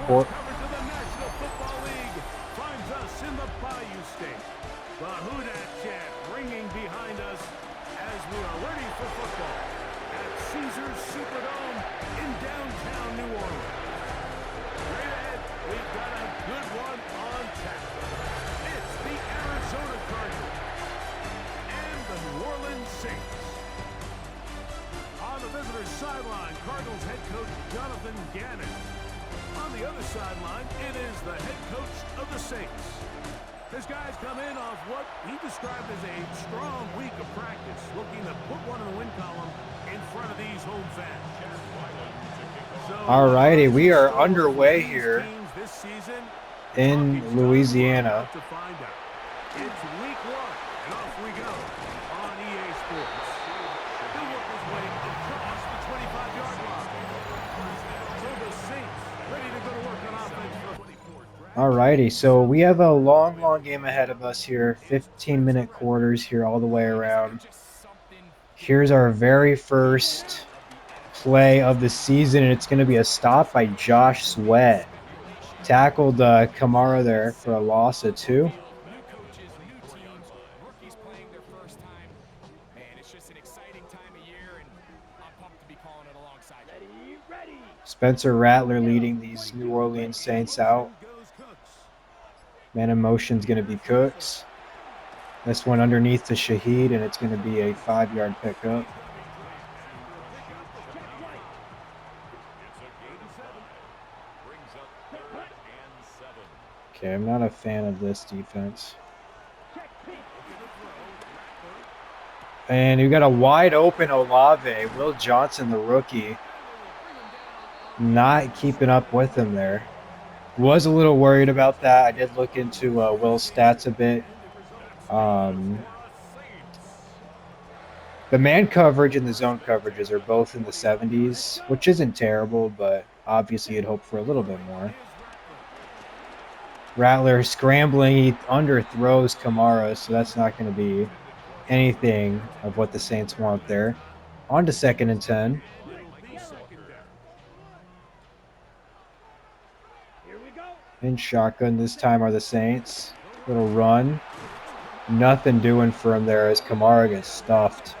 Port. Coverage of the National Football League finds us in the Bayou State. The Who Dat chant ringing behind us as we are ready for football at Caesars Superdome in downtown New Orleans. Straight ahead, we've got a good one on tap. It's the Arizona Cardinals and the New Orleans Saints. On the visitor's sideline, Cardinals head coach Jonathan Gannon. On the other sideline, it is the head coach of the Saints. This guy's come in off what he described as a strong week of practice, looking to put one in the win column in front of these home fans. All righty, we are underway here in Louisiana. It's week one, and off we go on EA Sports. He'll work his way across the 25-yard line. So the Saints ready to go to work on offense. All righty, so we have a long game ahead of us here. 15-minute quarters here all the way around. Here's our very first play of the season, and it's going to be a stop by Josh Sweat. Tackled Kamara there for a loss of 2. Spencer Rattler leading these New Orleans Saints out. Man in motion's going to be Cooks. This one underneath to Shaheed, and it's going to be a 5-yard pickup. Okay, I'm not a fan of this defense. And you got a wide open Olave. Will Johnson, the rookie, not keeping up with him there. Was a little worried about that. I did look into Will's stats a bit. The man coverage and the zone coverages are both in the 70s, which isn't terrible, but obviously you'd hope for a little bit more. Rattler scrambling, he underthrows Kamara, so that's not going to be anything of what the Saints want there. On to 2nd and 10. In shotgun this time are the Saints. Little run. Nothing doing for him there as Kamara gets stuffed.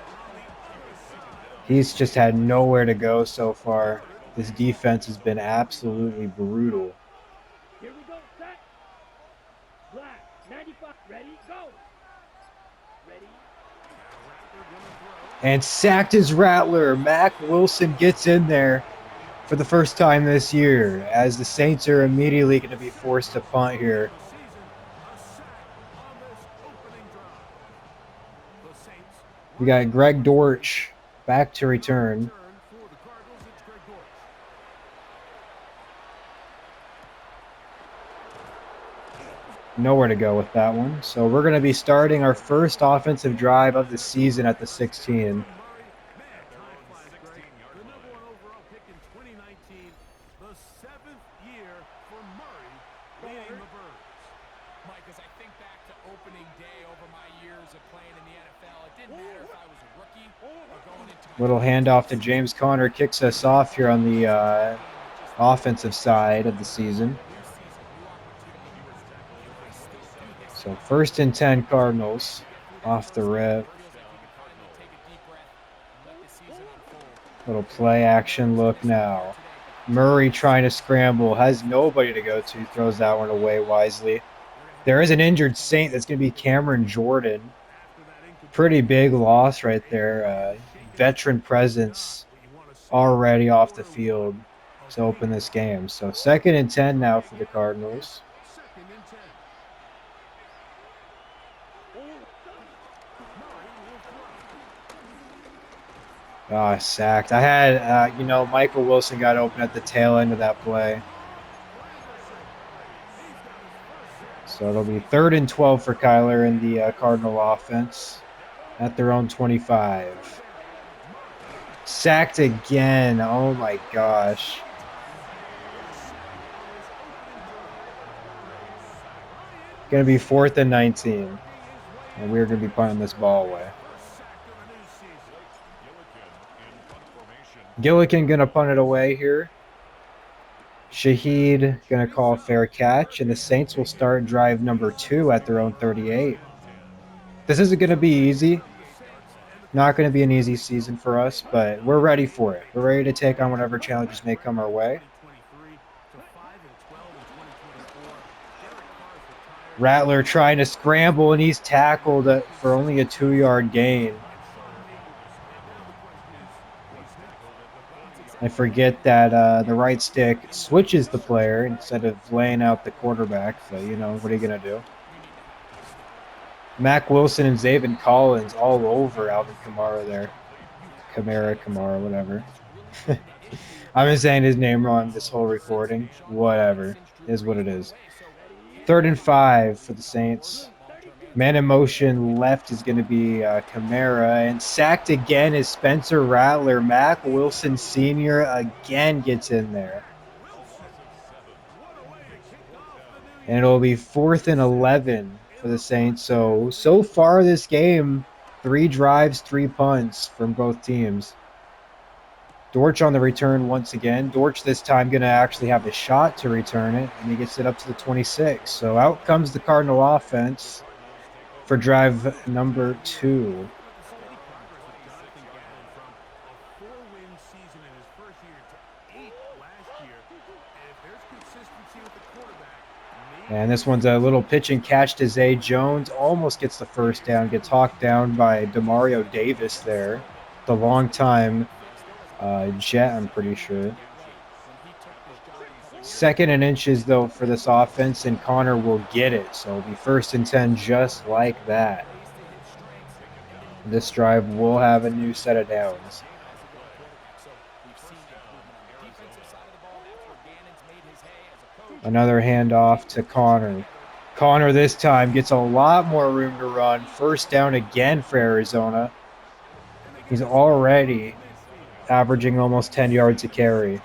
He's just had nowhere to go so far. This defense has been absolutely brutal. And sacked is Rattler. Mack Wilson gets in there for the first time this year, as the Saints are immediately going to be forced to punt here. We got Greg Dortch back to return. Nowhere to go with that one. So we're going to be starting our first offensive drive of the season at the 16. Little handoff to James Conner kicks us off here on the offensive side of the season. So 1st and 10 Cardinals off the rip. Little play action look now. Murray trying to scramble, has nobody to go to, throws that one away wisely. There is an injured Saint that's going to be Cameron Jordan. Pretty big loss right there. Veteran presence already off the field to open this game. So 2nd and 10 now for the Cardinals. Sacked. I had, Michael Wilson got open at the tail end of that play. So it'll be 3rd and 12 for Kyler in the Cardinal offense at their own 25. Sacked again. Oh, my gosh. Going to be 4th and 19. And we're going to be punting this ball away. Gillikin going to punt it away here. Shaheed going to call a fair catch, and the Saints will start drive number 2 at their own 38. This isn't going to be easy. Not going to be an easy season for us, but we're ready for it. We're ready to take on whatever challenges may come our way. Rattler trying to scramble, and he's tackled for only a 2-yard gain. I forget that the right stick switches the player instead of laying out the quarterback, but, you know, what are you going to do? Mac Wilson and Zaven Collins all over Alvin Kamara there. Kamara, whatever. I've been saying his name wrong this whole recording. Whatever. It is what it is. 3rd and 5 for the Saints. Man in motion left is going to be Kamara. And sacked again is Spencer Rattler. Mac Wilson Sr. again gets in there. And it'll be 4th and 11 for the Saints. So far this game, 3 drives, 3 punts from both teams. Dortch on the return once again. Dortch this time going to actually have a shot to return it, and he gets it up to the 26. So out comes the Cardinal offense for drive number 2. And this one's a little pitch and catch to Zay Jones. Almost gets the first down. Gets hawked down by Demario Davis there. The long-time Jet, I'm pretty sure. 2nd and inches, though, for this offense, and Connor will get it. So it'll be 1st and 10 just like that. This drive will have a new set of downs. Another handoff to Connor. Connor this time gets a lot more room to run. 1st down again for Arizona. He's already averaging almost 10 yards a carry.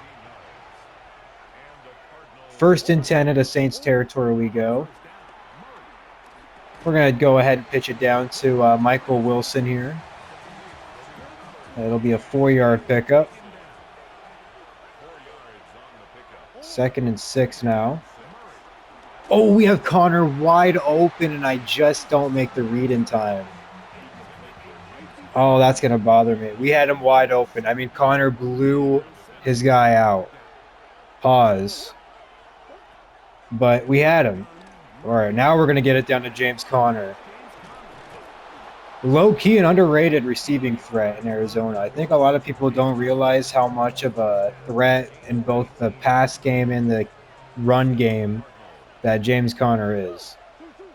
1st and 10 into Saints territory we go. We're going to go ahead and pitch it down to Michael Wilson here. It'll be a 4-yard pickup. 2nd and 6 now. Oh, we have Connor wide open, and I just don't make the read in time. Oh, that's going to bother me. We had him wide open. I mean, Connor blew his guy out. Pause. But we had him. All right, now we're going to get it down to James Conner. Low-key and underrated receiving threat in Arizona. I think a lot of people don't realize how much of a threat in both the pass game and the run game that James Conner is.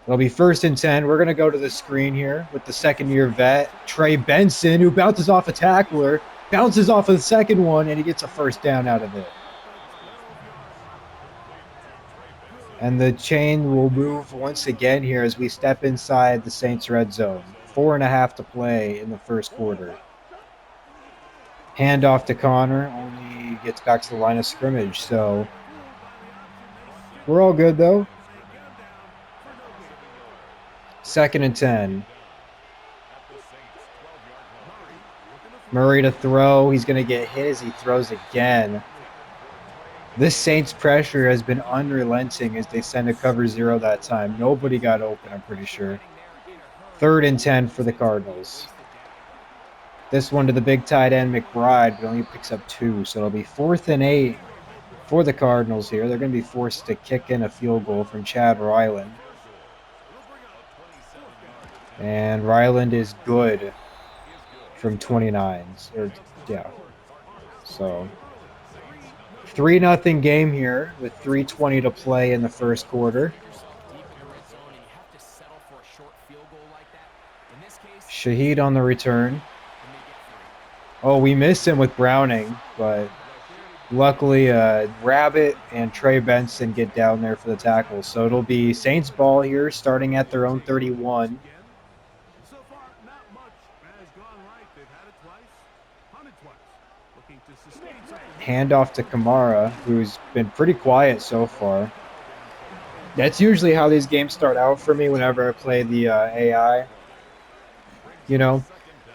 It'll be 1st and 10. We're going to go to the screen here with the 2nd-year vet, Trey Benson, who bounces off a tackler, bounces off of the second one, and he gets a 1st down out of it. And the chain will move once again here as we step inside the Saints red zone. 4.5 to play in the 1st quarter. Handoff to Connor, only gets back to the line of scrimmage, so we're all good though. 2nd and 10. Murray to throw. He's going to get hit as he throws again. This Saints pressure has been unrelenting as they send a cover 0 that time. Nobody got open, I'm pretty sure. 3rd and 10 for the Cardinals. This one to the big tight end, McBride, but only picks up 2. So it'll be 4th and 8 for the Cardinals here. They're going to be forced to kick in a field goal from Chad Ryland. And Ryland is good from 29. Yeah. So 3-0 game here with 3:20 to play in the 1st quarter. Shaheed on the return. Oh, we missed him with Browning, but luckily Rabbit and Trey Benson get down there for the tackle. So it'll be Saints ball here starting at their own 31. Handoff to Kamara, who's been pretty quiet so far. That's usually how these games start out for me whenever I play the AI. You know,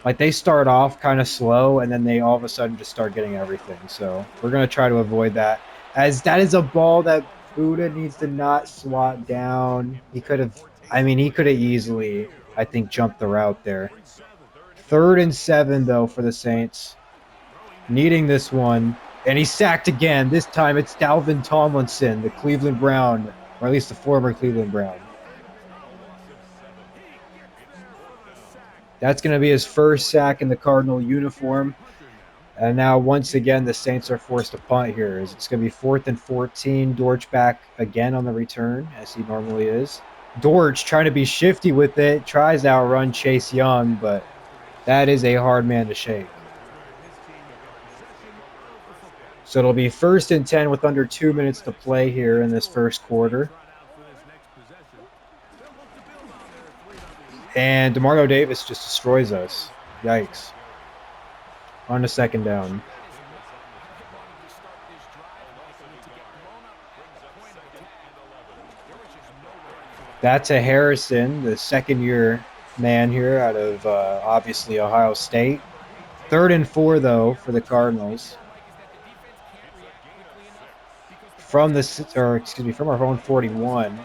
like they start off kind of slow and then they all of a sudden just start getting everything. So we're going to try to avoid that. As that is a ball that Buddha needs to not swat down. He could have, I mean, he could have easily, I think, jumped the route there. 3rd and 7, though, for the Saints. Needing this one. And he's sacked again. This time it's Dalvin Tomlinson, the Cleveland Brown, or at least the former Cleveland Brown. That's going to be his first sack in the Cardinal uniform. And now, once again, the Saints are forced to punt here. It's going to be 4th and 14. Dortch back again on the return, as he normally is. Dortch trying to be shifty with it, tries to outrun Chase Young, but that is a hard man to shake. So it'll be 1st and 10 with under 2 minutes to play here in this first quarter. And DeMario Davis just destroys us. Yikes. On to 2nd down. That's a Harrison, the second-year man here out of obviously Ohio State. 3rd and 4, though, for the Cardinals. From our own 41.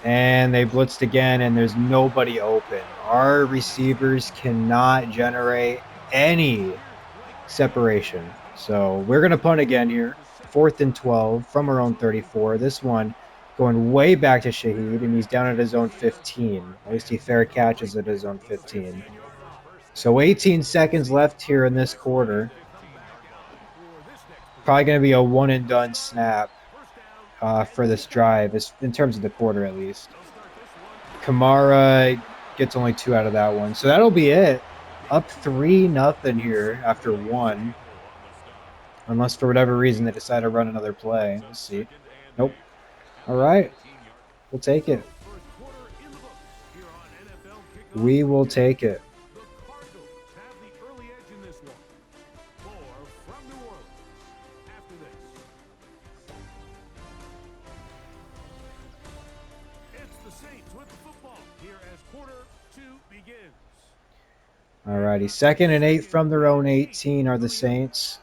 And they blitzed again, and there's nobody open. Our receivers cannot generate any separation. So we're going to punt again here. 4th and 12 from our own 34. This one going way back to Shaheed, and he's down at his own 15. At least he fair catches at his own 15. So 18 seconds left here in this quarter. Probably going to be a one-and-done snap for this drive, in terms of the quarter at least. Kamara gets only 2 out of that one. So that'll be it. Up 3-0 here after 1. Unless for whatever reason they decide to run another play. Let's see. Nope. All right. We'll take it. We will take it. Alrighty, 2nd and 8 from their own 18 are the Saints.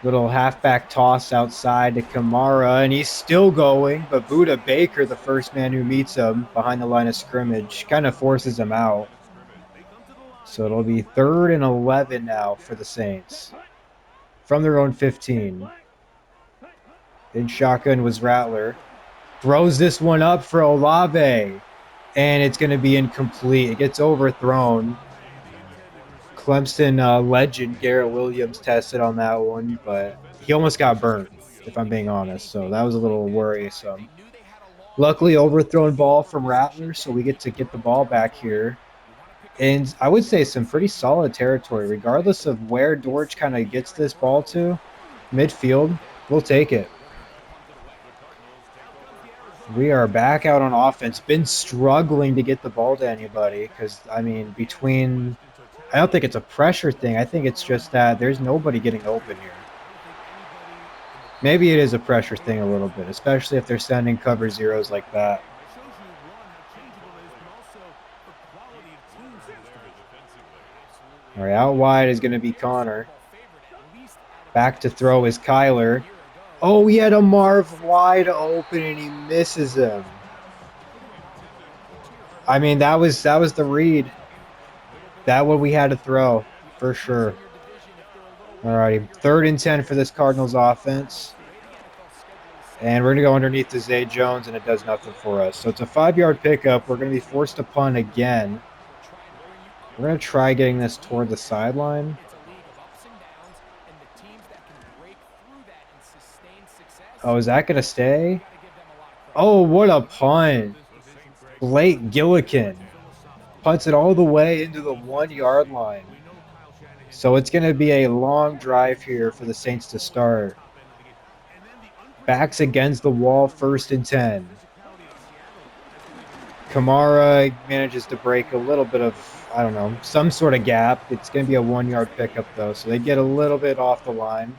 Little halfback toss outside to Kamara, and he's still going, but Budda Baker, the first man who meets him behind the line of scrimmage, kind of forces him out. So it'll be 3rd and 11 now for the Saints. From their own 15. In shotgun was Rattler. Throws this one up for Olave, and it's going to be incomplete. It gets overthrown. Clemson legend Garrett Williams tested on that one, but he almost got burned, if I'm being honest. So that was a little worrisome. Luckily, overthrown ball from Rattler, so we get to get the ball back here. And I would say some pretty solid territory, regardless of where Dortch kind of gets this ball to. Midfield, we'll take it. We are back out on offense. Been struggling to get the ball to anybody because, I mean, I don't think it's a pressure thing. I think it's just that there's nobody getting open here. Maybe it is a pressure thing a little bit, especially if they're sending cover zeros like that. All right, out wide is going to be Connor. Back to throw is Kyler. Oh, he had a Marv wide open, and he misses him. I mean, that was the read. That one we had to throw, for sure. All righty, 3rd and 10 for this Cardinals offense. And we're going to go underneath to Zay Jones, and it does nothing for us. So it's a 5-yard pickup. We're going to be forced to punt again. We're going to try getting this toward the sideline. Oh, is that going to stay? Oh, what a punt. Blake Gillikin punts it all the way into the 1-yard line. So it's going to be a long drive here for the Saints to start. Backs against the wall, 1st and 10. Kamara manages to break a little bit of, I don't know, some sort of gap. It's going to be a 1-yard pickup, though, so they get a little bit off the line.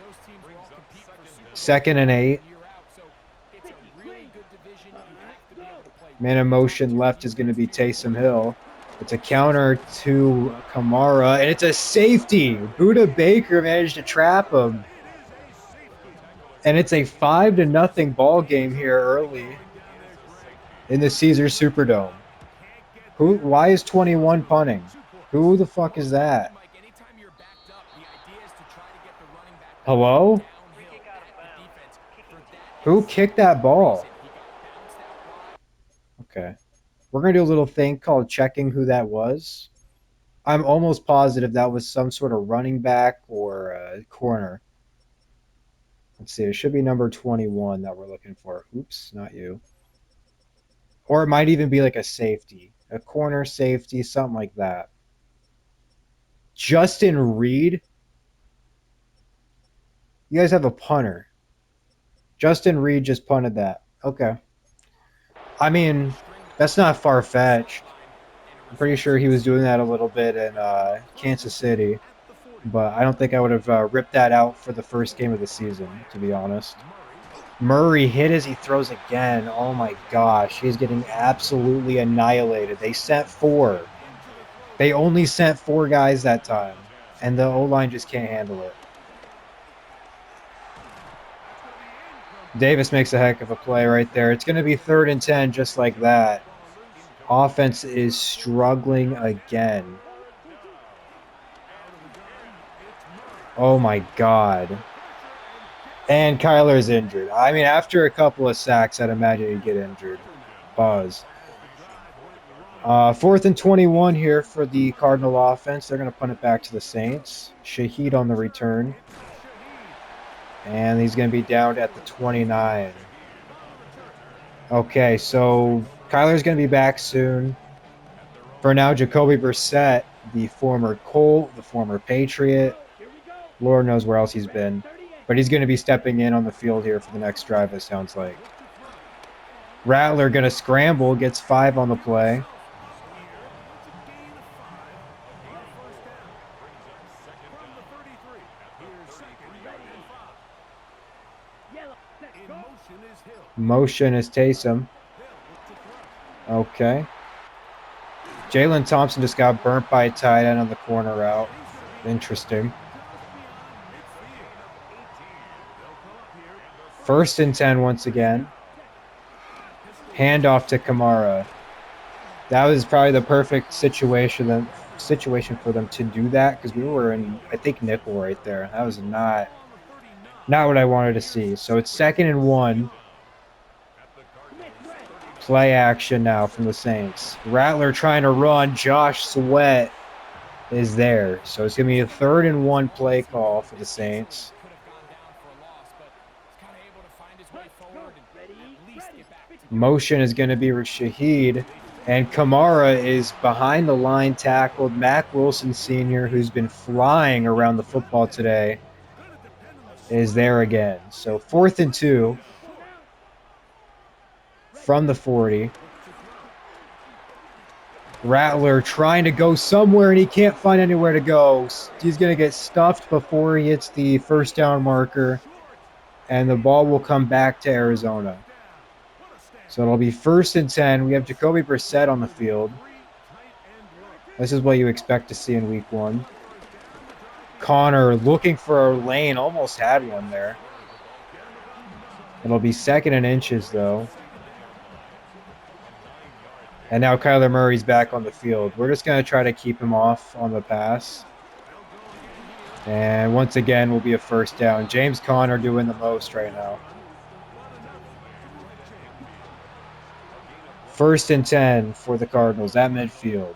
2nd and 8. Man in motion left is going to be Taysom Hill. It's a counter to Kamara, and it's a safety. Buda Baker managed to trap him. And it's a 5-0 ball game here early in the Caesars Superdome. Why is 21 punting? Who the fuck is that? Hello? Who kicked that ball? Okay. We're going to do a little thing called checking who that was. I'm almost positive that was some sort of running back or a corner. Let's see. It should be number 21 that we're looking for. Oops, not you. Or it might even be like a safety, a corner safety, something like that. Justin Reed? You guys have a punter. Justin Reed just punted that. Okay. I mean, that's not far-fetched. I'm pretty sure he was doing that a little bit in Kansas City. But I don't think I would have ripped that out for the first game of the season, to be honest. Murray hit as he throws again. Oh my gosh, he's getting absolutely annihilated. They sent 4. They only sent 4 guys that time, and the O-line just can't handle it. Davis makes a heck of a play right there. It's going to be 3rd and 10 just like that. Offense is struggling again. Oh my God. And Kyler's injured. I mean, after a couple of sacks, I'd imagine he'd get injured. Pause. 4th and 21 here for the Cardinal offense. They're going to punt it back to the Saints. Shaheed on the return. And he's going to be down at the 29. Okay, so Kyler's going to be back soon. For now, Jacoby Brissett, the former Colt, the former Patriot. Lord knows where else he's been. But he's going to be stepping in on the field here for the next drive, it sounds like. Rattler going to scramble, gets 5 on the play. Motion is Taysom. Okay. Jalen Thompson just got burnt by a tight end on the corner route. Interesting. 1st and 10 once again. Handoff to Kamara. That was probably the perfect situation for them to do that, because we were in, I think, nickel right there. That was not what I wanted to see. So it's 2nd and 1. Play action now from the Saints. Rattler trying to run. Josh Sweat is there. So it's going to be a 3rd and 1 play call for the Saints. Motion is going to be with Shaheed. And Kamara is behind the line tackled. Mack Wilson Sr., who's been flying around the football today, is there again. So 4th and 2 from the 40. Rattler trying to go somewhere, and he can't find anywhere to go. He's going to get stuffed before he hits the 1st down marker, and the ball will come back to Arizona. So it'll be 1st and 10. We have Jacoby Brissett on the field. This is what you expect to see in week 1. Connor looking for a lane, almost had one there. It'll be 2nd and inches, though. And now Kyler Murray's back on the field. We're just going to try to keep him off on the pass. And once again, will be a 1st down. James Conner doing the most right now. 1st and 10 for the Cardinals at midfield.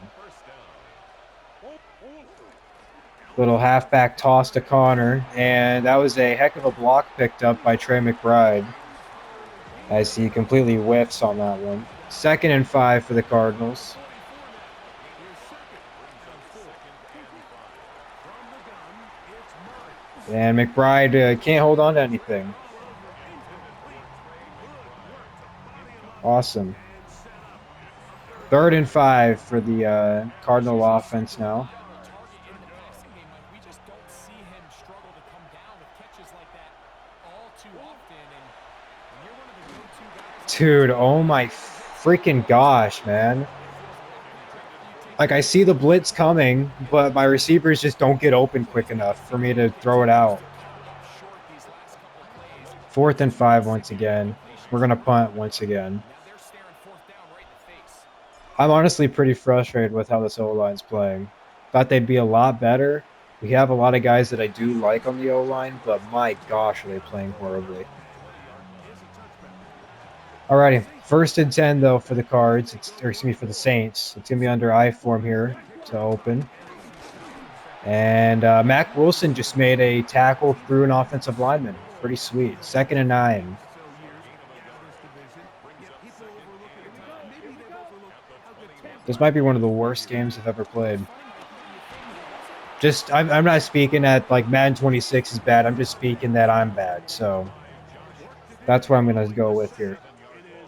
Little halfback toss to Connor, and that was a heck of a block picked up by Trey McBride as he completely whiffs on that one. 2nd and 5 for the Cardinals. And McBride can't hold on to anything. Awesome. 3rd and 5 for the Cardinal offense now. Dude, oh my freaking gosh, man. Like, I see the blitz coming, but my receivers just don't get open quick enough for me to throw it out. 4th and 5 once again. We're going to punt once again. I'm honestly pretty frustrated with how this O-line's playing. Thought they'd be a lot better. We have a lot of guys that I do like on the O-line, but my gosh, are they playing horribly. Alrighty, 1st and 10 though for the Cards. For the Saints. It's gonna be under I form here to open. And Mac Wilson just made a tackle through an offensive lineman. Pretty sweet. 2nd and 9. This might be one of the worst games I've ever played. I'm not speaking that like Madden 26 is bad. I'm just speaking that I'm bad. So that's what I'm going to go with here.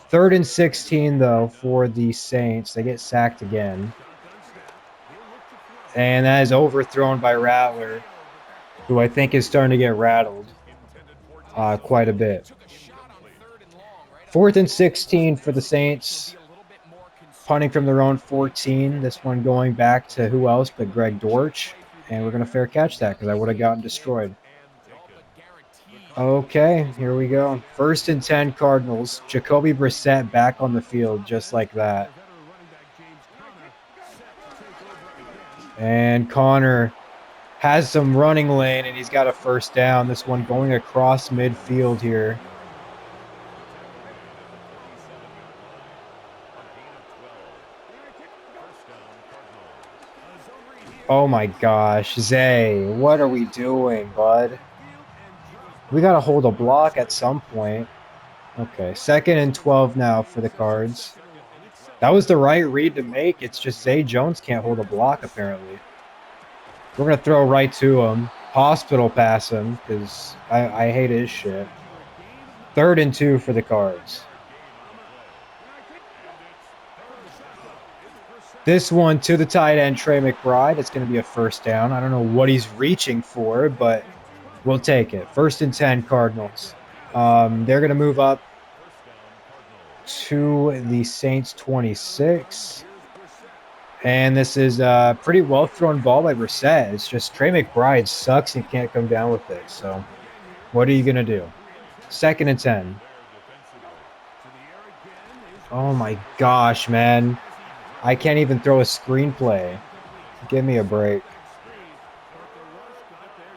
3rd and 16, though, for the Saints. They get sacked again. And that is overthrown by Rattler, who I think is starting to get rattled quite a bit. 4th and 16 for the Saints. Punting from their own 14. This one going back to who else but Greg Dortch. And we're going to fair catch that because I would have gotten destroyed. Okay, here we go. 1st and 10 Cardinals. Jacoby Brissett back on the field just like that. And Connor has some running lane, and he's got a 1st down. This one going across midfield here. Oh my gosh, Zay, what are we doing, bud? We got to hold a block at some point. Okay, 2nd and 12 now for the Cards. That was the right read to make. It's just Zay Jones can't hold a block, apparently. We're going to throw right to him. Hospital pass him, because I hate his shit. 3rd and 2 for the Cards. This one to the tight end, Trey McBride. It's going to be a 1st down. I don't know what he's reaching for, but we'll take it. 1st and 10 Cardinals. They're going to move up to the Saints 26. And this is a pretty well thrown ball by Brissett. It's just Trey McBride sucks and can't come down with it. So what are you going to do? 2nd and 10. Oh my gosh, man. I can't even throw a screenplay. Give me a break.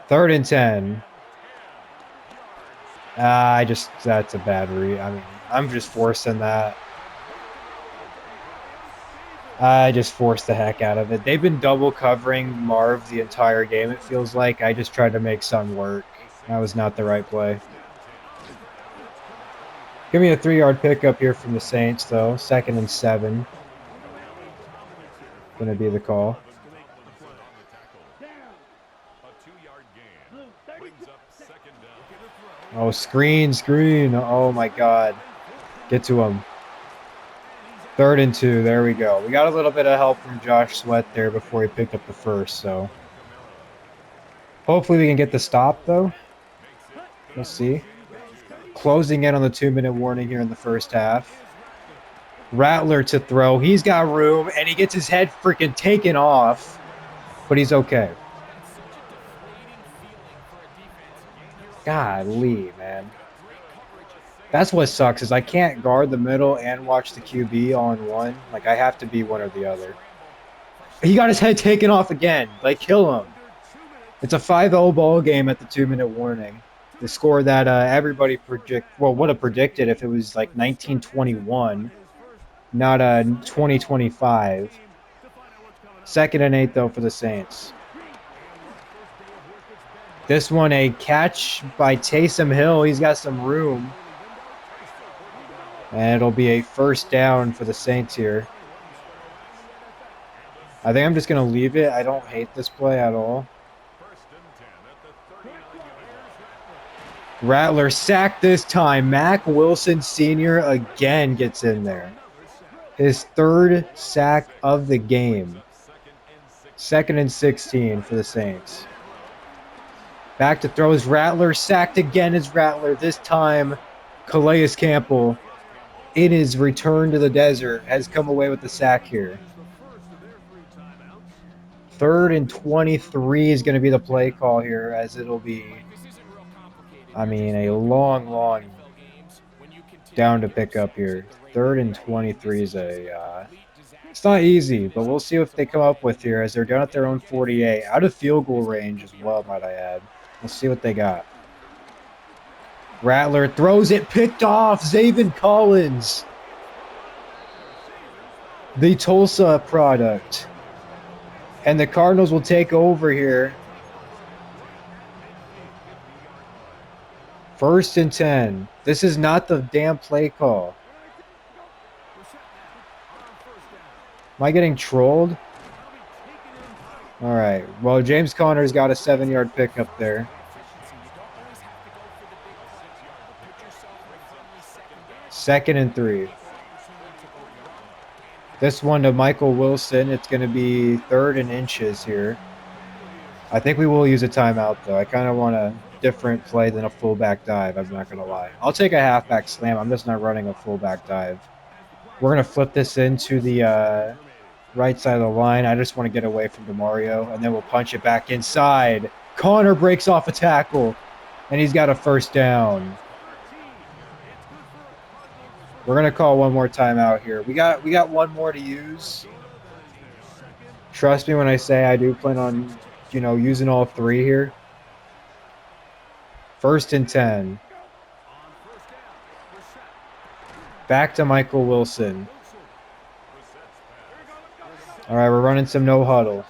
3rd and 10. That's a bad read. I mean, I'm just forcing that. I just forced the heck out of it. They've been double covering Marv the entire game, it feels like. I just tried to make some work. That was not the right play. Give me a 3-yard pickup here from the Saints, though. 2nd and 7. Going to be the call. Oh, screen. Oh, my God. Get to him. 3rd and 2. There we go. We got a little bit of help from Josh Sweat there before he picked up the 1st, so. Hopefully we can get the stop, though. We'll see. Closing in on the 2-minute warning here in the 1st half. Rattler to throw. He's got room, and he gets his head freaking taken off, but he's okay. Golly, man. That's what sucks is I can't guard the middle and watch the QB all in one. Like, I have to be one or the other. He got his head taken off again. Like, kill him. It's a 5-0 ball game at the 2-minute warning. The score that everybody would have predicted if it was like 1921. Not 2025. 2nd and 8, though, for the Saints. This one, a catch by Taysom Hill. He's got some room. And it'll be a 1st down for the Saints here. I think I'm just going to leave it. I don't hate this play at all. Rattler sacked this time. Mac Wilson Sr. again gets in there. His 3rd sack of the game. 2nd and 16 for the Saints. Back to throws. Rattler sacked again as Rattler. This time, Calais Campbell, in his return to the desert, has come away with the sack here. 3rd and 23 is going to be the play call here, as it'll be, I mean, a long down to pick up here. 3rd and 23 is it's not easy, but we'll see what they come up with here as they're down at their own 48. Out of field goal range as well, might I add. We'll see what they got. Rattler throws it, picked off. Zaven Collins, the Tulsa product. And the Cardinals will take over here. 1st and 10. This is not the damn play call. Am I getting trolled? All right. Well, James Conner's got a 7-yard pickup there. 2nd and 3. This one to Michael Wilson. It's going to be 3rd and inches here. I think we will use a timeout, though. I kind of want a different play than a fullback dive. I'm not going to lie. I'll take a halfback slam. I'm just not running a fullback dive. We're going to flip this into the right side of the line. I just want to get away from DeMario, and then we'll punch it back inside. Conner breaks off a tackle, and he's got a 1st down. We're going to call one more timeout here. We got one more to use. Trust me when I say I do plan on, using all 3 here. 1st and 10. Back to Michael Wilson. All right, we're running some no huddle.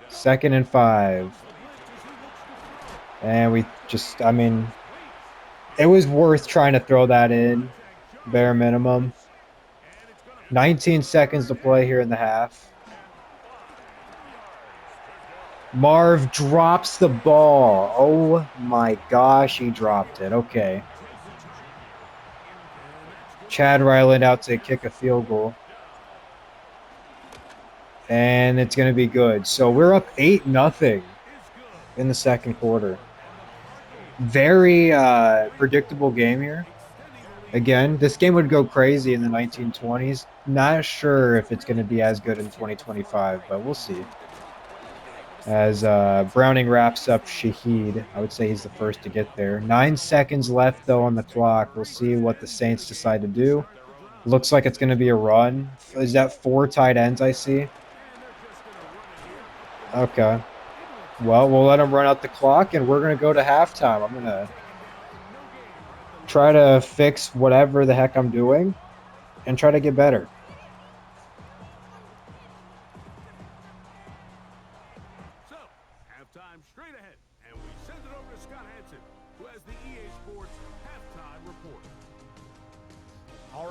2nd and 5. And we just, it was worth trying to throw that in, bare minimum. 19 seconds to play here in the half. Marv drops the ball. Oh my gosh, he dropped it. Okay. Chad Ryland out to kick a field goal. And it's going to be good. So we're up 8-0 in the 2nd quarter. Very predictable game here. Again, this game would go crazy in the 1920s. Not sure if it's going to be as good in 2025, but we'll see. As Browning wraps up Shaheed, I would say he's the first to get there. 9 seconds left, though, on the clock. We'll see what the Saints decide to do. Looks like it's going to be a run. Is that 4 tight ends I see? Okay. Well, we'll let them run out the clock, and we're going to go to halftime. I'm going to try to fix whatever the heck I'm doing and try to get better. So, halftime straight ahead, and we send it over to Scott Hansen, who has the EA Sports halftime report.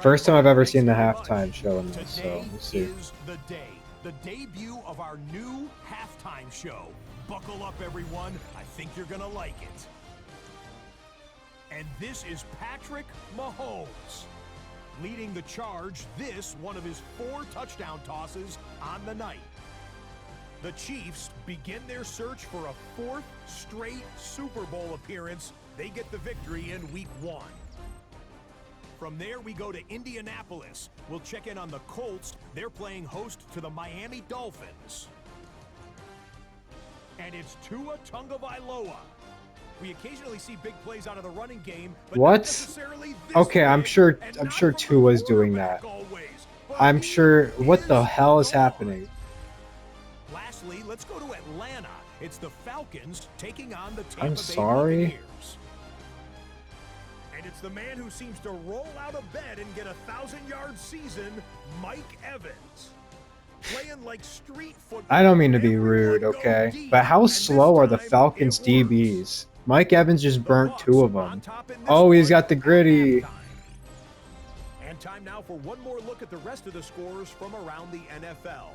First time I've ever seen the halftime show in this, so we'll see. Today is the debut of our new halftime show. Buckle up, everyone. I think you're going to like it. And this is Patrick Mahomes. Leading the charge, this one of his 4 touchdown tosses on the night. The Chiefs begin their search for a 4th straight Super Bowl appearance. They get the victory in Week 1. From there, we go to Indianapolis. We'll check in on the Colts. They're playing host to the Miami Dolphins. And it's Tua Tagovailoa. We occasionally see big plays out of the running game, but what? not necessarily this Okay, I'm way, sure and I'm sure not from a Tua's doing that. quarterback always, but I'm he sure. What the hell is gonna go. happening? Lastly, let's go to Atlanta. It's the Falcons taking on the Tampa I'm Bay sorry. Buccaneers. And it's the man who seems to roll out of bed and get a 1,000-yard season, Mike Evans. Playing like street football. I don't mean to be rude, okay? But how slow are the Falcons DBs? Mike Evans just burnt 2 of them. Oh, he's got the gritty. And time now for one more look at the rest of the scores from around the NFL.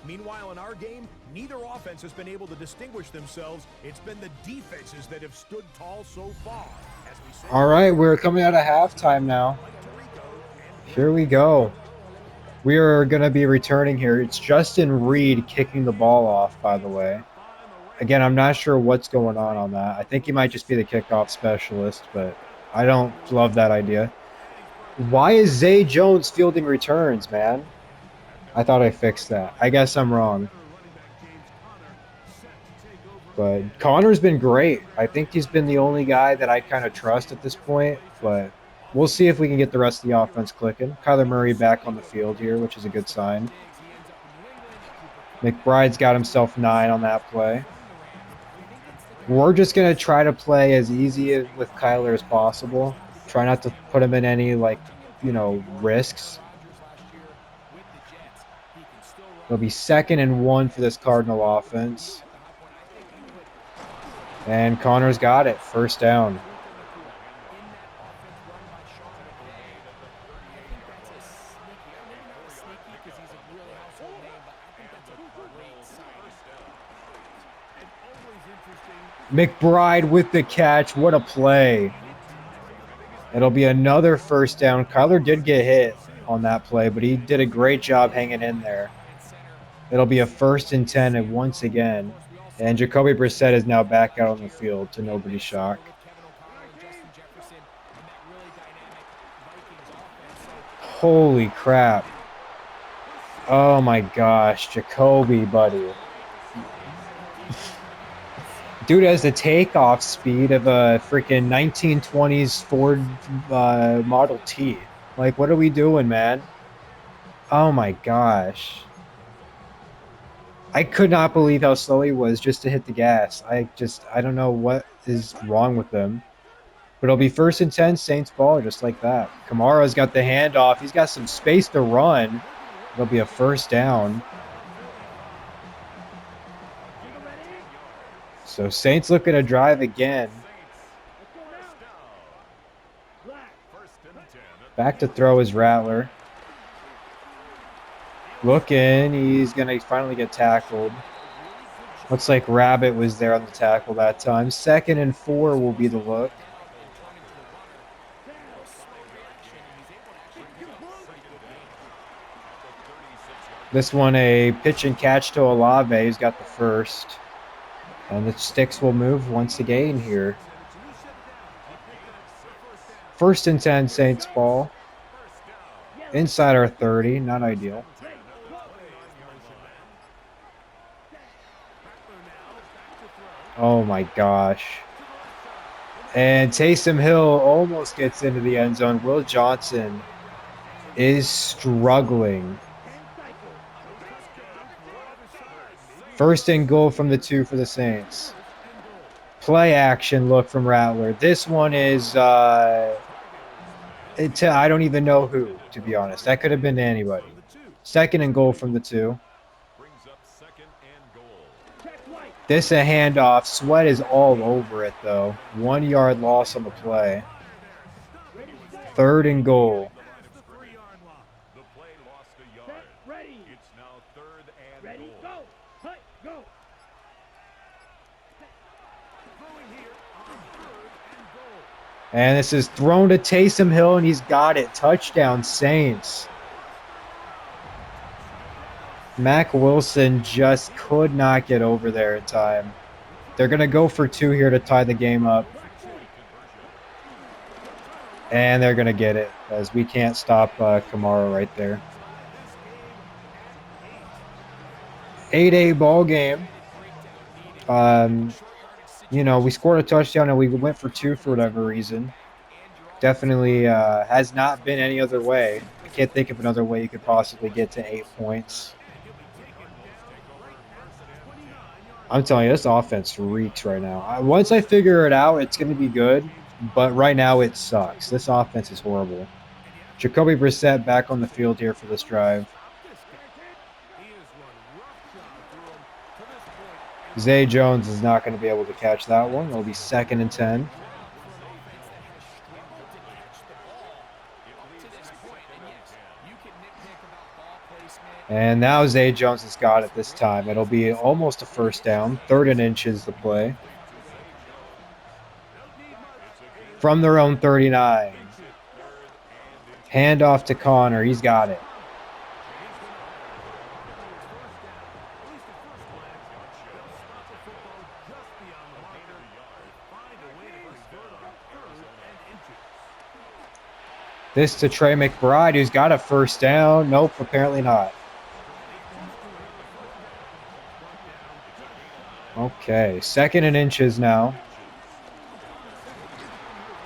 Meanwhile, in our game, neither offense has been able to distinguish themselves. It's been the defenses that have stood tall so far. As we say, All right, we're coming out of halftime now. Here we go. We are going to be returning here. It's Justin Reed kicking the ball off, by the way. Again, I'm not sure what's going on that. I think he might just be the kickoff specialist, but I don't love that idea. Why is Zay Jones fielding returns, man? I thought I fixed that. I guess I'm wrong. But Connor's been great. I think he's been the only guy that I kind of trust at this point. But we'll see if we can get the rest of the offense clicking. Kyler Murray back on the field here, which is a good sign. McBride's got himself 9 on that play. We're just going to try to play as easy with Kyler as possible. Try not to put him in any, risks. It'll be 2nd and 1 for this Cardinal offense. And Connor's got it. First down. McBride with the catch. What a play. It'll be another first down. Kyler did get hit on that play, but he did a great job hanging in there. It'll be a 1st and 10 and once again. And Jacoby Brissett is now back out on the field to nobody's shock. Holy crap. Oh my gosh, Jacoby, buddy. Dude has the takeoff speed of a freaking 1920s Ford Model T. Like, what are we doing, man? Oh my gosh. I could not believe how slow he was just to hit the gas. I don't know what is wrong with them. But it'll be 1st and 10, Saints ball, just like that. Kamara's got the handoff. He's got some space to run. It'll be a first down. So Saints looking to drive again. Back to throw is Rattler. Looking, he's going to finally get tackled. Looks like Rabbit was there on the tackle that time. 2nd and 4 will be the look. This one a pitch and catch to Olave, who's got the first. And the sticks will move once again here. 1st and 10, Saints ball. Inside our 30, not ideal. Oh my gosh. And Taysom Hill almost gets into the end zone. Will Johnson is struggling. 1st and goal from the 2 for the Saints. Play action look from Rattler. This one is, I don't even know who, to be honest. That could have been anybody. 2nd and goal from the 2. This a handoff. Sweat is all over it, though. 1 yard loss on the play. 3rd and goal. And this is thrown to Taysom Hill, and he's got it. Touchdown, Saints. Mac Wilson just could not get over there in time. They're going to go for 2 here to tie the game up. And they're going to get it, as we can't stop Kamara right there. 8-8 ball game. We scored a touchdown and we went for 2 for whatever reason. Definitely has not been any other way. I can't think of another way you could possibly get to 8 points. I'm telling you, this offense reeks right now. Once I figure it out, it's going to be good. But right now, it sucks. This offense is horrible. Jacoby Brissett back on the field here for this drive. Zay Jones is not going to be able to catch that one. It'll be 2nd and 10. And now Zay Jones has got it this time. It'll be almost a first down. 3rd and inches the play. From their own 39. Handoff to Connor. He's got it. This to Trey McBride, who's got a first down. Nope, apparently not. Okay, 2nd and inches now.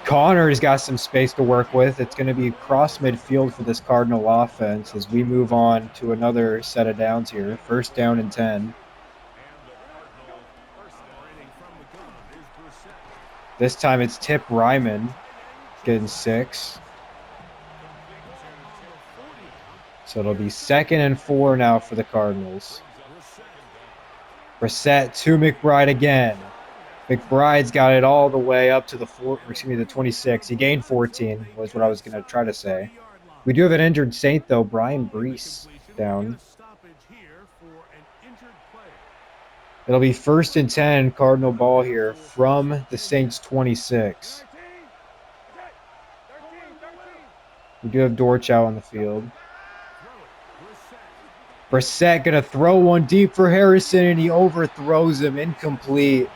Connor's got some space to work with. It's going to be cross midfield for this Cardinal offense as we move on to another set of downs here. 1st down and 10. This time it's Tip Ryman getting 6. So it'll be 2nd and 4 now for the Cardinals. Brissett to McBride again. McBride's got it all the way up to the 26. He gained 14, was what I was going to try to say. We do have an injured Saint, though. Brian Brees down. It'll be 1st and 10, Cardinal ball here from the Saints' 26. We do have Dortch out on the field. Brissett going to throw one deep for Harrison, and he overthrows him. Incomplete.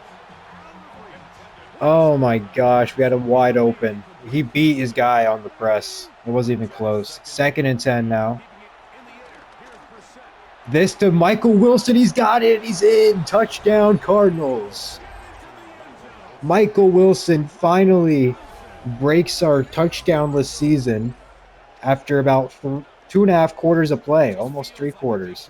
Oh my gosh, we had him wide open. He beat his guy on the press. It wasn't even close. 2nd and 10 now. This to Michael Wilson. He's got it. He's in. Touchdown, Cardinals. Michael Wilson finally breaks our touchdownless season after about 2.5 quarters of play, almost 3 quarters.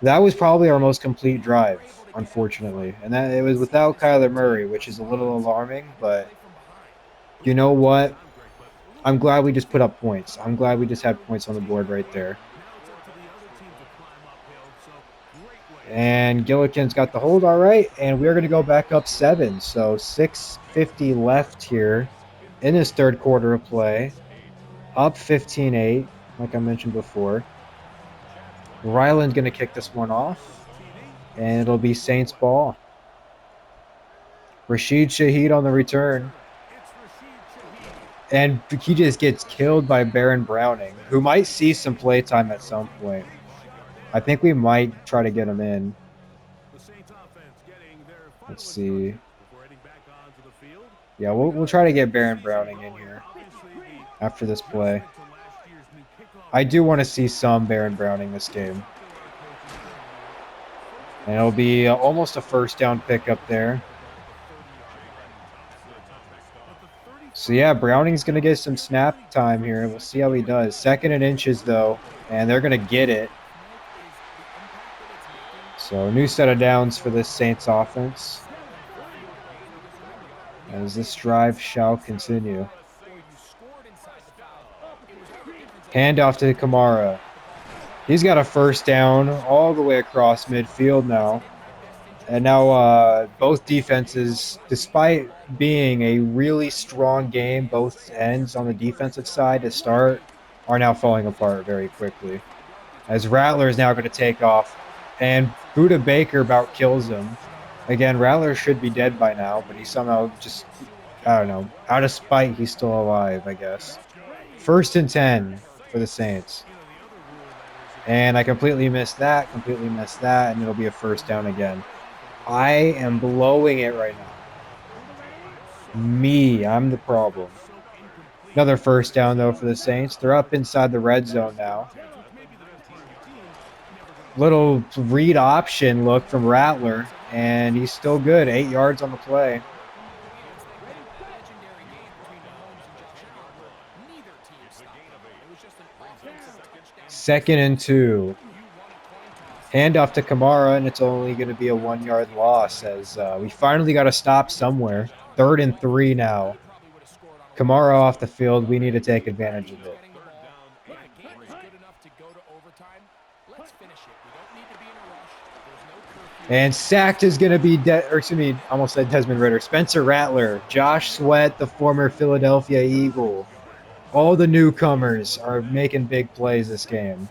That was probably our most complete drive, unfortunately. And that it was without Kyler Murray, which is a little alarming, but you know what? I'm glad we just put up points. I'm glad we just had points on the board right there. And Gillikin's got the hold all right, and we're going to go back up 7. So 6:50 left here in this 3rd quarter of play. Up 15-8, like I mentioned before. Ryland's going to kick this one off, and it'll be Saints ball. Rashid Shaheed on the return. And he just gets killed by Baron Browning, who might see some playtime at some point. I think we might try to get him in. Let's see. Yeah, we'll try to get Baron Browning in here after this play. I do want to see some Baron Browning this game. And it'll be almost a 1st down pickup there. So yeah, Browning's going to get some snap time here. We'll see how he does. 2nd and inches, though, and they're going to get it. So new set of downs for this Saints offense as this drive shall continue. Handoff to Kamara. He's got a 1st down all the way across midfield now. And now both defenses, despite being a really strong game, both ends on the defensive side to start, are now falling apart very quickly. As Rattler is now going to take off. And Buda Baker about kills him. Again, Rattler should be dead by now, but he somehow just, I don't know, out of spite, he's still alive, I guess. 1st and 10 for the Saints. And I completely missed that, and it'll be a 1st down again. I am blowing it right now. I'm the problem. Another 1st down, though, for the Saints. They're up inside the red zone now. Little read option look from Rattler, and he's still good. 8 yards on the play. 2nd and 2. Handoff to Kamara, and it's only going to be a 1-yard loss as we finally got to stop somewhere. 3rd and 3 now. Kamara off the field. We need to take advantage of it. And sacked is going to be, almost said Desmond Ridder. Spencer Rattler, Josh Sweat, the former Philadelphia Eagle. All the newcomers are making big plays this game.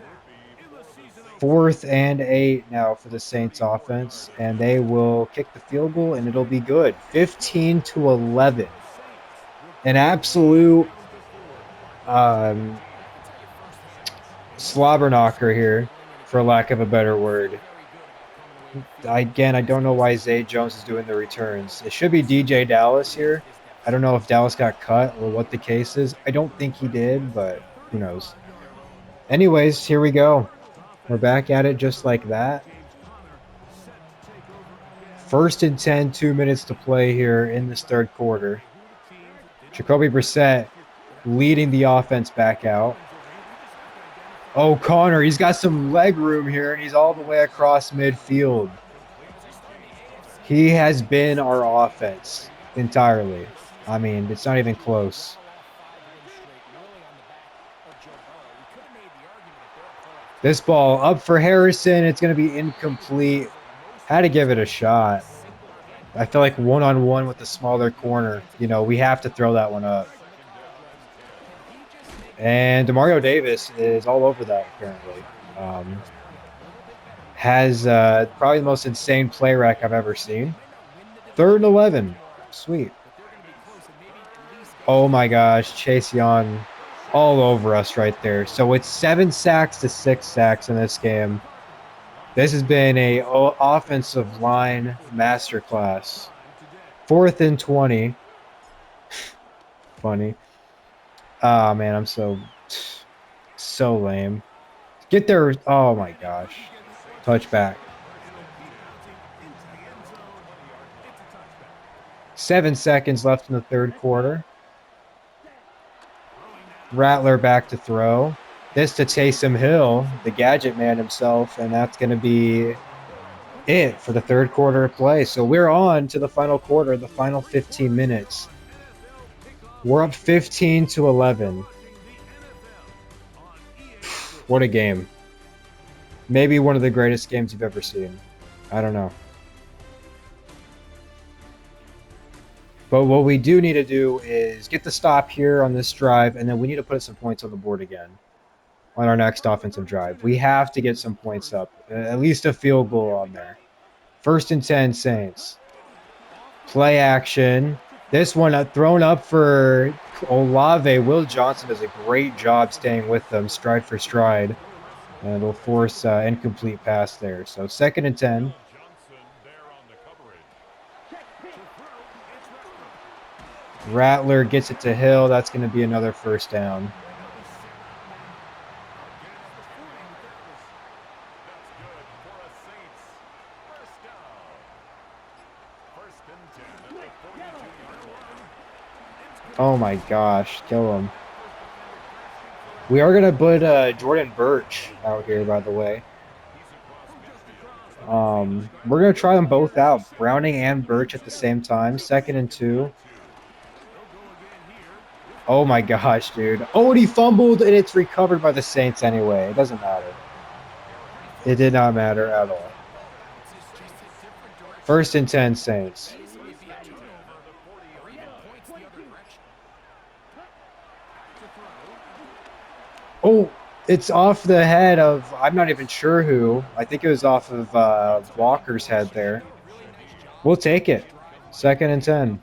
4th and 8 now for the Saints offense, and they will kick the field goal, and it'll be good. 15-11. An absolute slobber knocker here, for lack of a better word. Again, I don't know why Zay Jones is doing the returns. It should be DJ Dallas here. I don't know if Dallas got cut or what the case is. I don't think he did, but who knows. Anyways, here we go. We're back at it just like that. First and 10, 2 minutes to play here in this third quarter. Jacoby Brissett leading the offense back out. Oh, Connor, he's got some leg room here, and he's all the way across midfield. He has been our offense entirely. I mean, it's not even close. This ball up for Harrison. It's going to be incomplete. Had to give it a shot. I feel like one-on-one with the smaller corner, we have to throw that one up. And Demario Davis is all over that, apparently. Has probably the most insane play rec I've ever seen. 3rd and 11. Sweet. Oh, my gosh. Chase Young all over us right there. So it's 7 sacks to 6 sacks in this game. This has been a offensive line masterclass. 4th and 20. Funny. Oh, man, I'm so lame. Get there. Oh, my gosh. Touchback. 7 seconds left in the third quarter. Rattler back to throw. This to Taysom Hill, the gadget man himself, and that's going to be it for the third quarter of play. So we're on to the final quarter, the final 15 minutes. We're up 15-11. What a game. Maybe one of the greatest games you've ever seen. I don't know. But what we do need to do is get the stop here on this drive, and then we need to put some points on the board again on our next offensive drive. We have to get some points up, at least a field goal on there. 1st and 10, Saints. Play action. This one thrown up for Olave. Will Johnson does a great job staying with them stride for stride. And it'll force incomplete pass there. So 2nd and 10. Rattler gets it to Hill. That's going to be another first down. Oh my gosh, kill him. We are going to put Jordan Birch out here, by the way. We're going to try them both out, Browning and Birch at the same time. 2nd and 2. Oh my gosh, dude. Oh, and he fumbled, and it's recovered by the Saints anyway. It doesn't matter. It did not matter at all. 1st and 10, Saints. Oh, it's off the head of, I'm not even sure who. I think it was off of Walker's head there. We'll take it. 2nd and 10.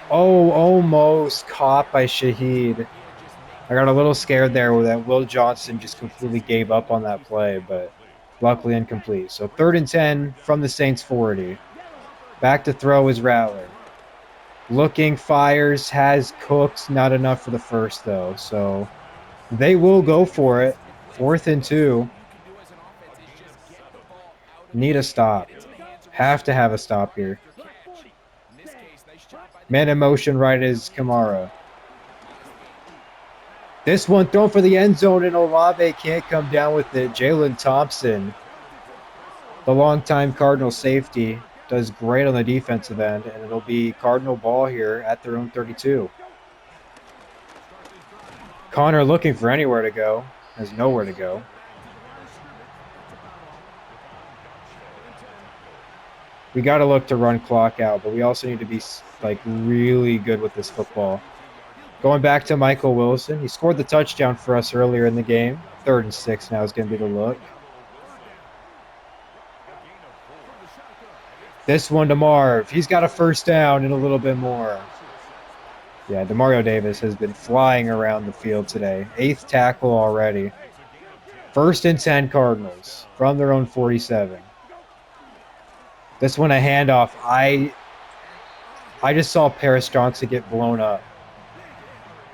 Oh, almost caught by Shaheed. I got a little scared there that Will Johnson just completely gave up on that play, but luckily incomplete. So 3rd and 10 from the Saints 40. Back to throw is Rattler. Looking, fires, has Cooks. Not enough for the first, though. So they will go for it. 4th and 2. Need a stop. Have to have a stop here. Man in motion right is Kamara. This one thrown for the end zone, and Olave can't come down with it. Jalen Thompson, the longtime Cardinal safety, does great on the defensive end, and it'll be Cardinal ball here at their own 32. Connor looking for anywhere to go, has nowhere to go. We got to look to run clock out, but we also need to be really good with this football. Going back to Michael Wilson. He scored the touchdown for us earlier in the game. 3rd and 6 now is going to be the look. This one to Marv. He's got a first down and a little bit more. Yeah, Demario Davis has been flying around the field today. 8th tackle already. First and 10 Cardinals from their own 47. This one a handoff. I just saw Paris Johnson get blown up.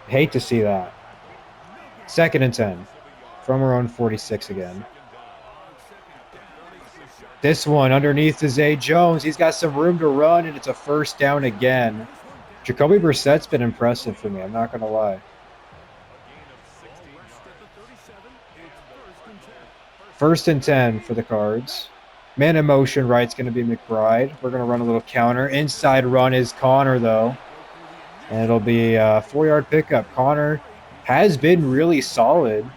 Hate to see that. Second and 10 from our own 46 again. This one underneath is Zay Jones. He's got some room to run, and it's a first down again. Jacoby Brissett's been impressive for me. I'm not going to lie. First and 10 for the Cards. Man in motion right's going to be McBride. We're going to run a little counter. Inside run is Connor, though. And it'll be a 4-yard pickup. Connor has been really solid.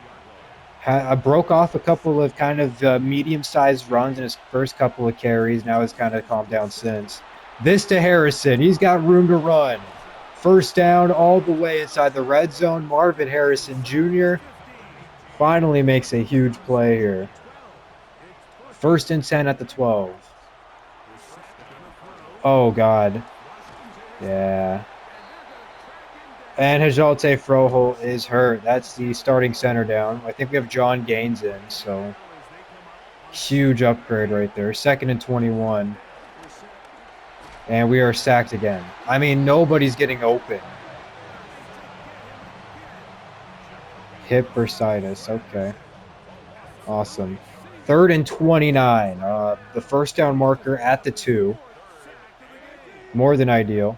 Broke off a couple of kind of medium-sized runs in his first couple of carries. Now he's kind of calmed down since. This to Harrison. He's got room to run. First down all the way inside the red zone. Marvin Harrison Jr. finally makes a huge play here. First and 10 at the 12. Oh, God. Yeah. And Hajalte Froholt is hurt. That's the starting center down. I think we have John Gaines in, so huge upgrade right there. Second and 21. And we are sacked again. I mean, nobody's getting open. Hip bursitis. Okay. Awesome. Third and 29. The first down marker at the 2. More than ideal.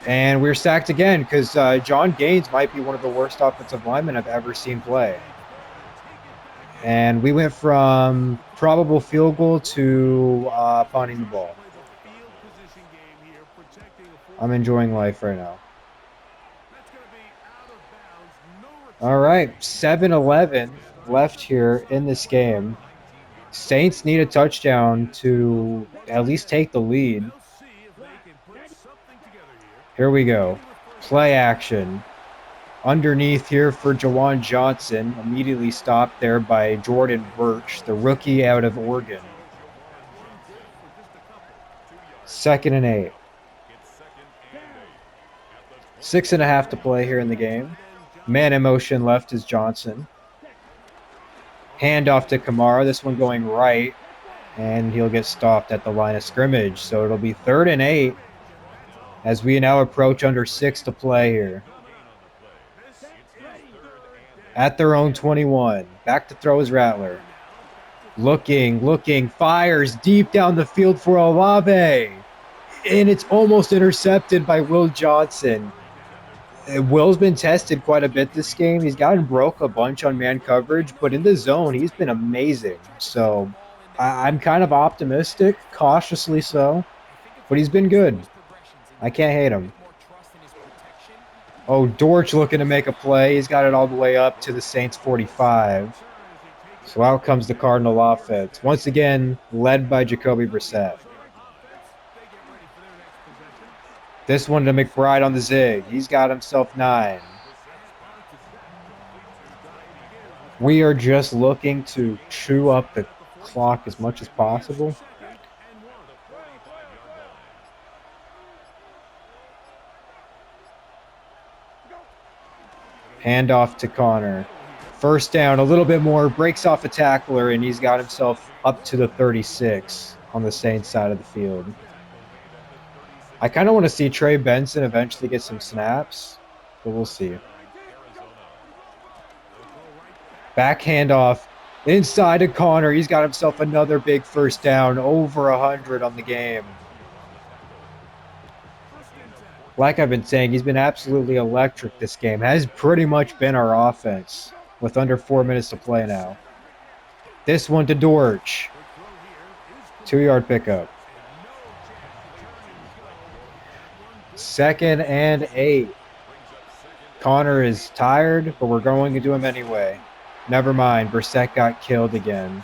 And we're sacked again because John Gaines might be one of the worst offensive linemen I've ever seen play. And we went from probable field goal to punting the ball. I'm enjoying life right now. All right, 7-11 left here in this game. Saints need a touchdown to at least take the lead. Here we go. Play action. Underneath here for Jawan Johnson. Immediately stopped there by Jordan Birch, the rookie out of Oregon. Second and 8. 6.5 to play here in the game. Man in motion left is Johnson. Handoff to Kamara. This one going right. And he'll get stopped at the line of scrimmage. So it'll be 3rd and 8. As we now approach under 6 to play here. At their own 21. Back to throw is Rattler. Looking, fires deep down the field for Olave. And it's almost intercepted by Will Johnson. Will's been tested quite a bit this game. He's gotten broke a bunch on man coverage, but in the zone, he's been amazing. So I'm kind of optimistic, cautiously so, but he's been good. I can't hate him. Oh, Dortch looking to make a play. He's got it all the way up to the Saints 45. So out comes the Cardinal offense. Once again, led by Jacoby Brissett. This one to McBride on the zig. He's got himself 9. We are just looking to chew up the clock as much as possible. Handoff to Connor. First down, a little bit more, breaks off a tackler, and he's got himself up to the 36 on the Saints side of the field. I kind of want to see Trey Benson eventually get some snaps, but we'll see. Back handoff inside to Connor. He's got himself another big first down, over 100 on the game. Like I've been saying, he's been absolutely electric this game. Has pretty much been our offense with under 4 minutes to play now. This one to Dortch. 2-yard pickup. 2nd and 8. Connor is tired, but we're going to do him anyway. Never mind. Brissett got killed again.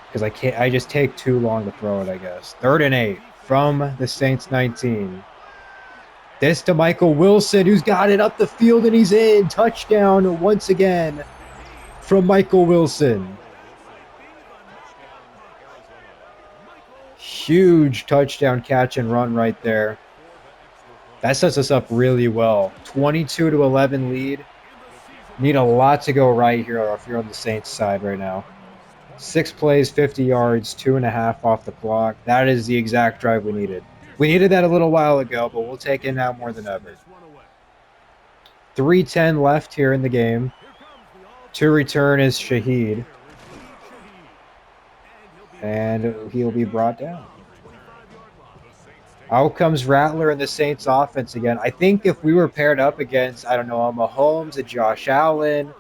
Because I just take too long to throw it, I guess. 3rd and 8 from the Saints 19. This to Michael Wilson, who's got it up the field, and he's in. Touchdown once again from Michael Wilson. Huge touchdown catch and run right there. That sets us up really well. 22-11 lead. Need a lot to go right here if you're on the Saints side right now. 6 plays, 50 yards, 2.5 off the clock. That is the exact drive we needed. We needed that a little while ago, but we'll take it now more than ever. 3:10 left here in the game. To return is Shaheed. And he'll be brought down. Out comes Rattler in the Saints offense again. I think if we were paired up against, I don't know, a Mahomes, a Josh Allen,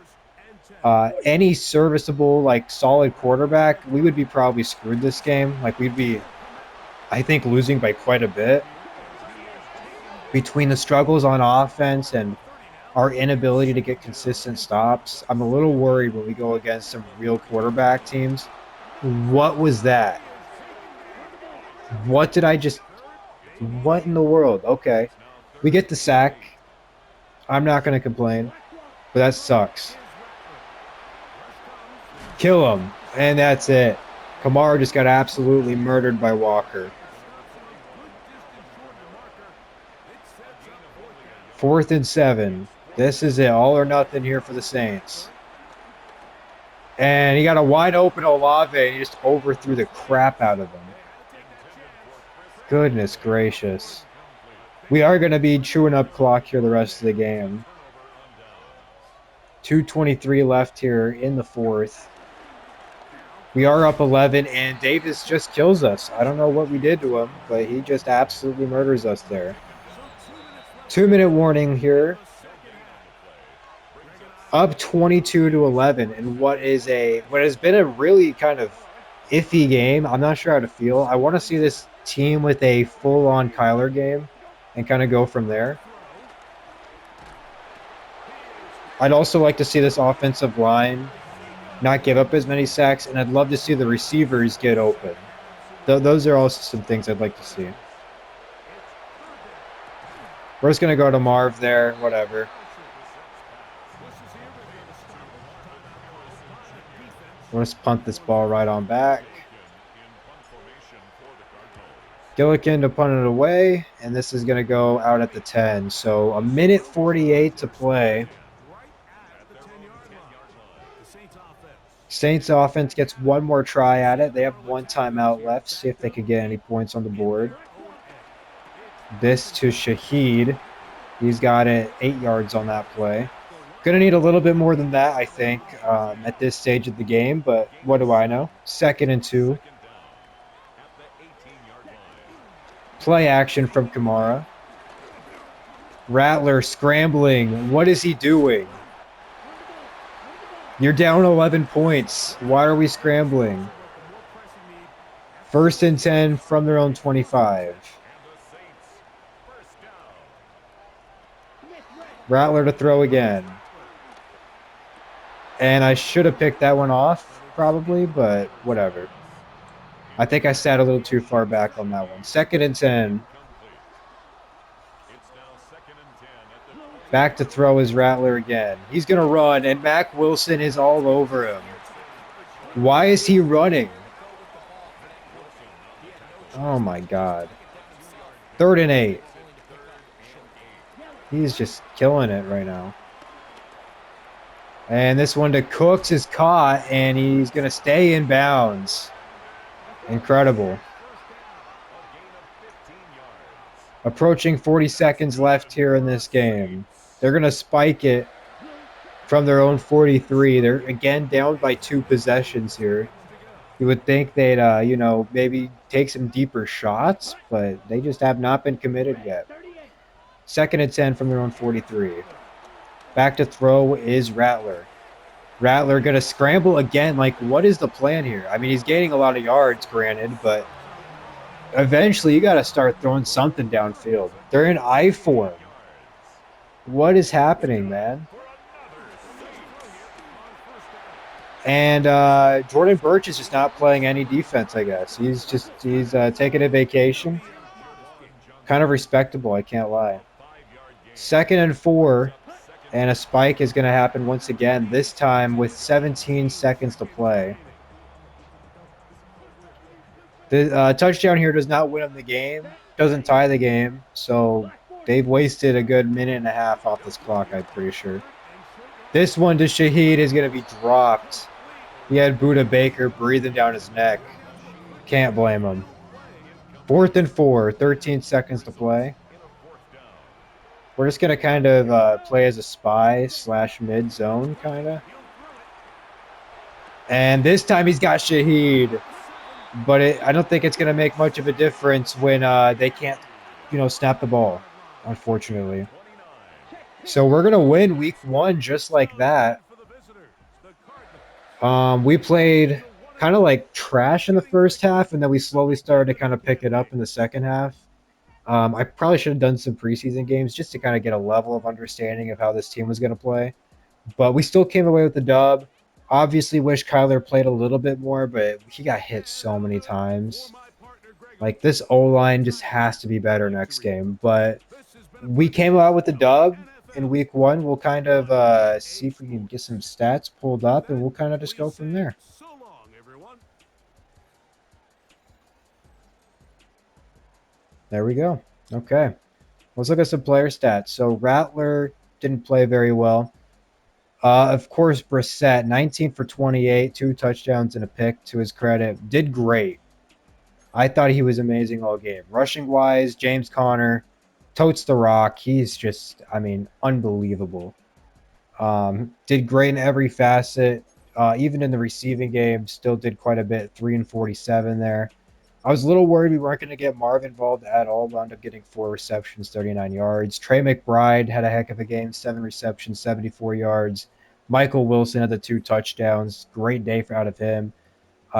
any serviceable, like, solid quarterback, we would be probably screwed this game. Like, we'd be, I think, losing by quite a bit. Between the struggles on offense and our inability to get consistent stops, I'm a little worried when we go against some real quarterback teams. What was that? What did I just... What in the world? Okay. We get the sack. I'm not going to complain, but that sucks. Kill him. And that's it. Kamara just got absolutely murdered by Walker. 4th and 7. This is it. All or nothing here for the Saints. And he got a wide open Olave, and he just overthrew the crap out of him. Goodness gracious. We are going to be chewing up clock here the rest of the game. 2:23 left here in the 4th. We are up 11, and Davis just kills us. I don't know what we did to him, but he just absolutely murders us there. 2-minute warning here. Up 22-11, and what has been a really kind of iffy game. I'm not sure how to feel. I want to see this team with a full-on Kyler game and kind of go from there. I'd also like to see this offensive line not give up as many sacks, and I'd love to see the receivers get open. Those are also some things I'd like to see. We're just going to go to Marv there, whatever. Let's punt this ball right on back. Gillikin to punt it away, and this is going to go out at the 10. So 1:48 to play. Saints offense gets one more try at it. They have one timeout left. See if they could get any points on the board. This to Shaheed. He's got it 8 yards on that play. Going to need a little bit more than that, I think, at this stage of the game, but what do I know? 2nd and 2. Play action from Kamara. Rattler scrambling. What is he doing? You're down 11 points. Why are we scrambling? 1st and 10 from their own 25. Rattler to throw again. And I should have picked that one off, probably, but whatever. I think I sat a little too far back on that one. 2nd and 10. Back to throw is Rattler again. He's going to run, and Mac Wilson is all over him. Why is he running? Oh, my God. 3rd and 8. He's just killing it right now. And this one to Cooks is caught, and he's going to stay in bounds. Incredible. Approaching 40 seconds left here in this game. They're going to spike it from their own 43. They're, again, down by 2 possessions here. You would think they'd, maybe take some deeper shots, but they just have not been committed yet. 2nd and 10 from their own 43. Back to throw is Rattler. Rattler going to scramble again. Like, what is the plan here? I mean, he's gaining a lot of yards, granted, but eventually you got to start throwing something downfield. They're in I form. What is happening, man? And Jordan Birch is just not playing any defense, I guess. He's taking a vacation. Kind of respectable, I can't lie. 2nd and 4. And a spike is going to happen once again, this time with 17 seconds to play. The touchdown here does not win them the game, doesn't tie the game, so they've wasted a good minute and a half off this clock, I'm pretty sure. This one to Shaheed is going to be dropped. He had Buda Baker breathing down his neck. Can't blame him. 4th and 4, 13 seconds to play. We're just going to kind of play as a spy slash mid zone, kind of. And this time he's got Shaheed. But I don't think it's going to make much of a difference when they can't, snap the ball, unfortunately. So we're going to win week 1 just like that. We played kind of like trash in the first half, and then we slowly started to kind of pick it up in the second half. I probably should have done some preseason games just to kind of get a level of understanding of how this team was going to play. But we still came away with the dub. Obviously, wish Kyler played a little bit more, but he got hit so many times. Like, this O-line just has to be better next game. But we came out with the dub in week 1. We'll kind of see if we can get some stats pulled up, and we'll kind of just go from there. There we go. Okay. Let's look at some player stats. So Rattler didn't play very well. Of course, Brissett, 19 for 28, 2 touchdowns and a pick to his credit. Did great. I thought he was amazing all game. Rushing wise, James Conner totes the rock. He's just, unbelievable. Did great in every facet. Even in the receiving game, still did quite a bit. 3 and 47 there. I was a little worried we weren't going to get Marv involved at all. Wound up getting 4 receptions, 39 yards. Trey McBride had a heck of a game, 7 receptions, 74 yards. Michael Wilson had the 2 touchdowns. Great day out of him.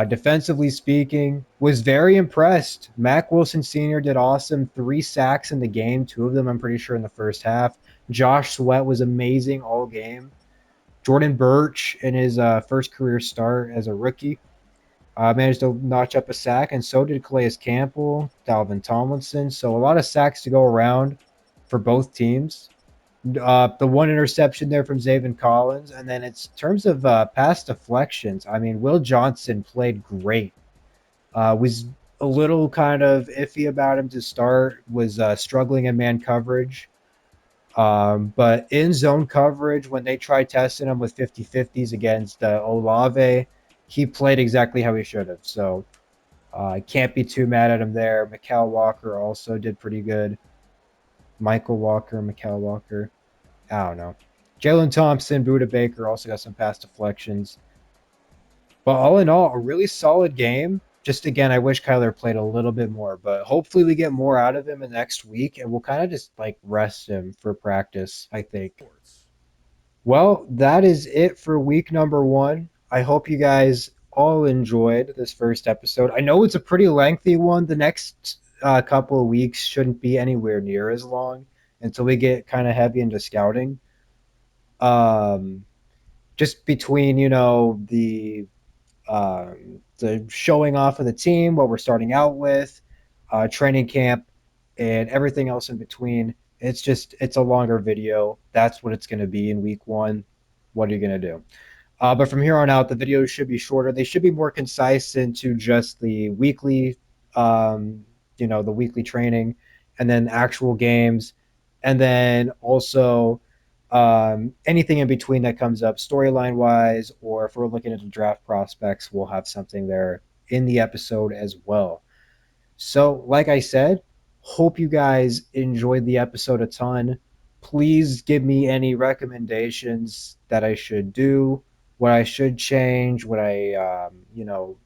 Defensively speaking, was very impressed. Mac Wilson Sr. did awesome. 3 sacks in the game, 2 of them I'm pretty sure in the first half. Josh Sweat was amazing all game. Jordan Birch in his first career start as a rookie managed to notch up a sack, and so did Calais Campbell, Dalvin Tomlinson. So a lot of sacks to go around for both teams. The 1 interception there from Zaven Collins, and then in terms of pass deflections, Will Johnson played great. Was a little kind of iffy about him to start, was struggling in man coverage. But in zone coverage, when they tried testing him with 50-50s against Olave, he played exactly how he should have. So I can't be too mad at him there. Mikal Walker also did pretty good. Michael Walker, Mikal Walker. I don't know. Jalen Thompson, Buda Baker also got some pass deflections. But all in all, a really solid game. Just again, I wish Kyler played a little bit more, but hopefully we get more out of him in next week, and we'll kind of just like rest him for practice, I think. Well, that is it for week number 1. I hope you guys all enjoyed this first episode. I know it's a pretty lengthy one. The next couple of weeks shouldn't be anywhere near as long until we get kind of heavy into scouting. Just between, the showing off of the team, what we're starting out with, training camp, and everything else in between. It's a longer video. That's what it's going to be in week 1. What are you going to do? But from here on out, the videos should be shorter. They should be more concise into just the weekly, the weekly training, and then actual games, and then also anything in between that comes up storyline wise, or if we're looking at the draft prospects, we'll have something there in the episode as well. So, like I said, hope you guys enjoyed the episode a ton. Please give me any recommendations that I should do, what I should change, what I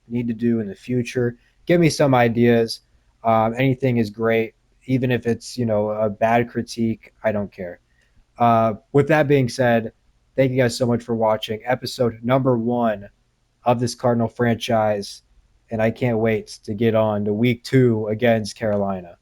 need to do in the future. Give me some ideas. Anything is great, even if it's a bad critique. I don't care. With that being said, thank you guys so much for watching episode number 1 of this Cardinal franchise, and I can't wait to get on to week 2 against Carolina.